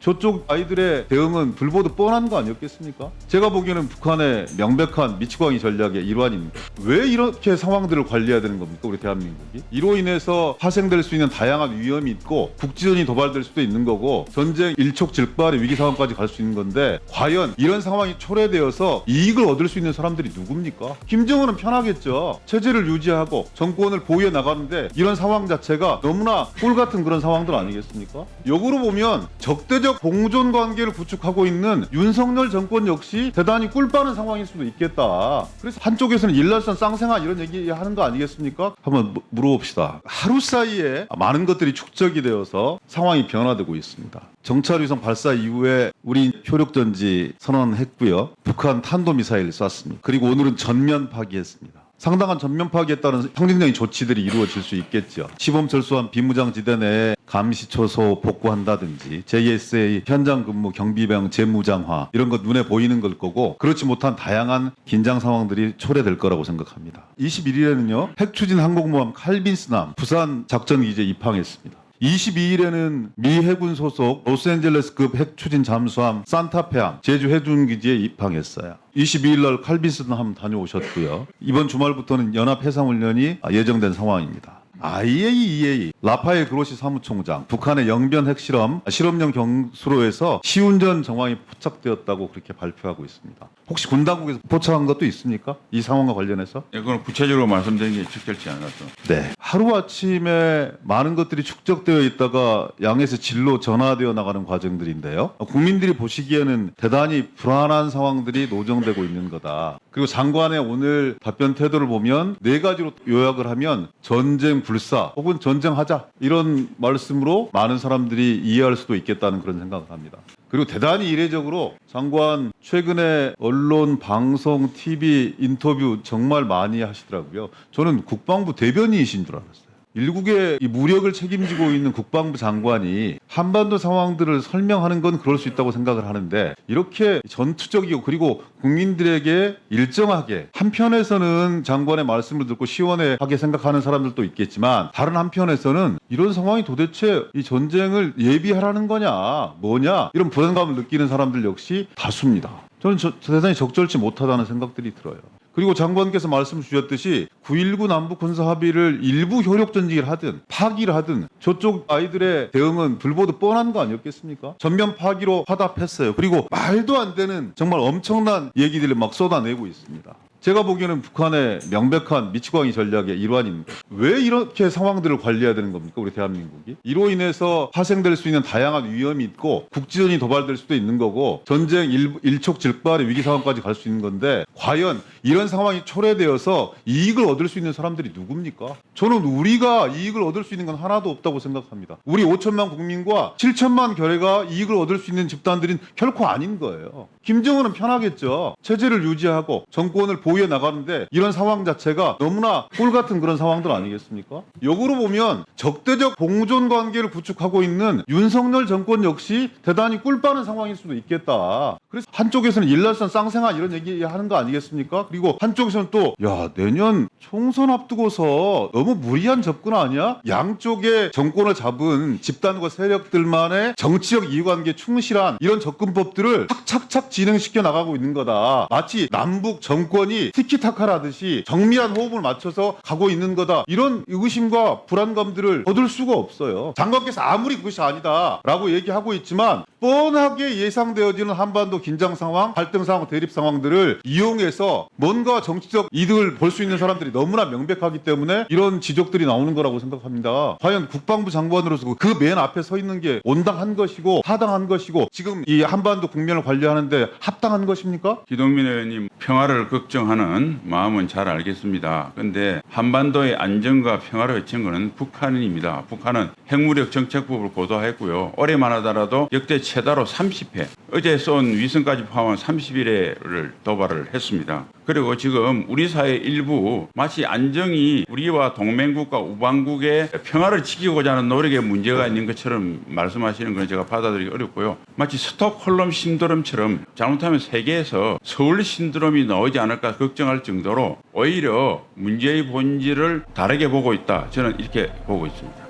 저쪽 아이들의 대응은 불보듯 뻔한 거 아니었겠습니까? 제가 보기에는 북한의 명백한 미치광이 전략의 일환입니다. 왜 이렇게 상황들을 관리해야 되는 겁니까? 우리 대한민국이? 이로 인해서 파생될 수 있는 다양한 위험이 있고 국지전이 도발될 수도 있는 거고 전쟁 일촉즉발의 위기 상황까지 갈 수 있는 건데 과연 이런 상황이 초래되어서 이익을 얻을 수 있는 사람들이 누굽니까? 김정은은 편하겠죠. 체제를 유지하고 정권을 보유해 나가는데 이런 상황 자체가 너무나 꿀 같은 그런 상황들 아니겠습니까? 역으로 보면 적대적 공존 관계를 구축하고 있는 윤석열 정권 역시 대단히 꿀 빠는 상황일 수도 있겠다. 그래서 한쪽에서는 일날선 쌍생아 이런 얘기 하는 거 아니겠습니까? 한번 물어봅시다. 하루 사이에 많은 것들이 축적이 되어서 상황이 변화되고 있습니다. 정찰위성 발사 이후에 우리 효력전지 선언했고요. 북한 탄도미사일 쐈습니다. 그리고 오늘은 전면 파기했습니다. 상당한 전면 파기에 따른 상징적인 조치들이 이루어질 수 있겠죠. 시범철수한 비무장지대 내에 감시초소 복구한다든지 JSA 현장 근무 경비병 재무장화 이런 것 눈에 보이는 걸 거고 그렇지 못한 다양한 긴장 상황들이 초래될 거라고 생각합니다. 21일에는요. 핵추진 항공모함 칼빈스남 부산 작전기지에 입항했습니다. 22일에는 미 해군 소속 로스앤젤레스급 핵추진 잠수함 산타페함 제주 해군기지에 입항했어요. 22일 날 칼빈스함 다녀오셨고요. 이번 주말부터는 연합해상훈련이 예정된 상황입니다. IAEA 라파엘 그로시 사무총장 북한의 영변 핵실험 실험용 경수로에서 시운전 정황이 포착되었다고 그렇게 발표하고 있습니다. 혹시 군 당국에서 포착한 것도 있습니까? 이 상황과 관련해서? 네, 그건 구체적으로 말씀드린 게 적절치 않아서. 네. 하루아침에 많은 것들이 축적되어 있다가 양에서 질로 전화되어 나가는 과정들인데요. 국민들이 보시기에는 대단히 불안한 상황들이 노정되고 있는 거다. 그리고 장관의 오늘 답변 태도를 보면 네 가지로 요약을 하면 전쟁 불사 혹은 전쟁하자 이런 말씀으로 많은 사람들이 이해할 수도 있겠다는 그런 생각을 합니다. 그리고 대단히 이례적으로 장관 최근에 언론, 방송, TV 인터뷰 정말 많이 하시더라고요. 저는 국방부 대변인이신 줄 알았어요. 일국의 이 무력을 책임지고 있는 국방부 장관이 한반도 상황들을 설명하는 건 그럴 수 있다고 생각을 하는데 이렇게 전투적이고 그리고 국민들에게 일정하게 한편에서는 장관의 말씀을 듣고 시원하게 생각하는 사람들도 있겠지만 다른 한편에서는 이런 상황이 도대체 이 전쟁을 예비하라는 거냐 뭐냐 이런 불안감을 느끼는 사람들 역시 다수입니다. 저는 대단히 적절치 못하다는 생각들이 들어요. 그리고 장관께서 말씀 주셨듯이 9.19 남북 군사 합의를 일부 효력 전직을 하든 파기를 하든 저쪽 아이들의 대응은 불보듯 뻔한 거 아니었겠습니까? 전면 파기로 화답했어요. 그리고 말도 안 되는 정말 엄청난 얘기들을 막 쏟아내고 있습니다. 제가 보기에는 북한의 명백한 미치광이 전략의 일환입니다. 왜 이렇게 상황들을 관리해야 되는 겁니까? 우리 대한민국이? 이로 인해서 파생될 수 있는 다양한 위험이 있고 국지전이 도발될 수도 있는 거고 전쟁 일촉즉발의 위기 상황까지 갈 수 있는 건데 과연 이런 상황이 초래되어서 이익을 얻을 수 있는 사람들이 누굽니까? 저는 우리가 이익을 얻을 수 있는 건 하나도 없다고 생각합니다. 우리 5천만 국민과 7천만 결의가 이익을 얻을 수 있는 집단들은 결코 아닌 거예요. 김정은은 편하겠죠. 체제를 유지하고 정권을 보유해 나가는데 이런 상황 자체가 너무나 꿀 같은 그런 상황들 아니겠습니까? 역으로 보면 적대적 공존 관계를 구축하고 있는 윤석열 정권 역시 대단히 꿀 빠는 상황일 수도 있겠다. 그래서 한쪽에서는 일날선 쌍생아 이런 얘기 하는 거 아니겠습니까? 그리고 한쪽에서는 또 야 내년 총선 앞두고서 너무 무리한 접근 아니야? 양쪽의 정권을 잡은 집단과 세력들만의 정치적 이해관계에 충실한 이런 접근법들을 착착착 진행시켜 나가고 있는 거다. 마치 남북 정권이 티키타카라듯이 정밀한 호흡을 맞춰서 가고 있는 거다. 이런 의구심과 불안감들을 얻을 수가 없어요. 장관께서 아무리 그것이 아니다 라고 얘기하고 있지만 뻔하게 예상되어지는 한반도 긴장 상황, 갈등 상황, 대립 상황들을 이용해서 뭔가 정치적 이득을 볼 수 있는 사람들이 너무나 명백하기 때문에 이런 지적들이 나오는 거라고 생각합니다. 과연 국방부 장관으로서 그 맨 앞에 서 있는 게 온당한 것이고 타당한 것이고 지금 이 한반도 국면을 관리하는데 합당한 것입니까? 기동민 의원님 평화를 걱정하는 마음은 잘 알겠습니다. 그런데 한반도의 안정과 평화를 외친 것은 북한입니다. 북한은 핵무력 정책법을 고도했고요. 올해만 하더라도 역대 최다로 30회, 어제 쏜 위성까지 포함한 31회를 도발을 했습니다. 그리고 지금 우리 사회 일부 마치 안정이 우리와 동맹국과 우방국의 평화를 지키고자 하는 노력에 문제가 있는 것처럼 말씀하시는 건 제가 받아들이기 어렵고요. 마치 스톡홀름 신드롬처럼 잘못하면 세계에서 서울 신드롬이 나오지 않을까 걱정할 정도로 오히려 문제의 본질을 다르게 보고 있다. 저는 이렇게 보고 있습니다.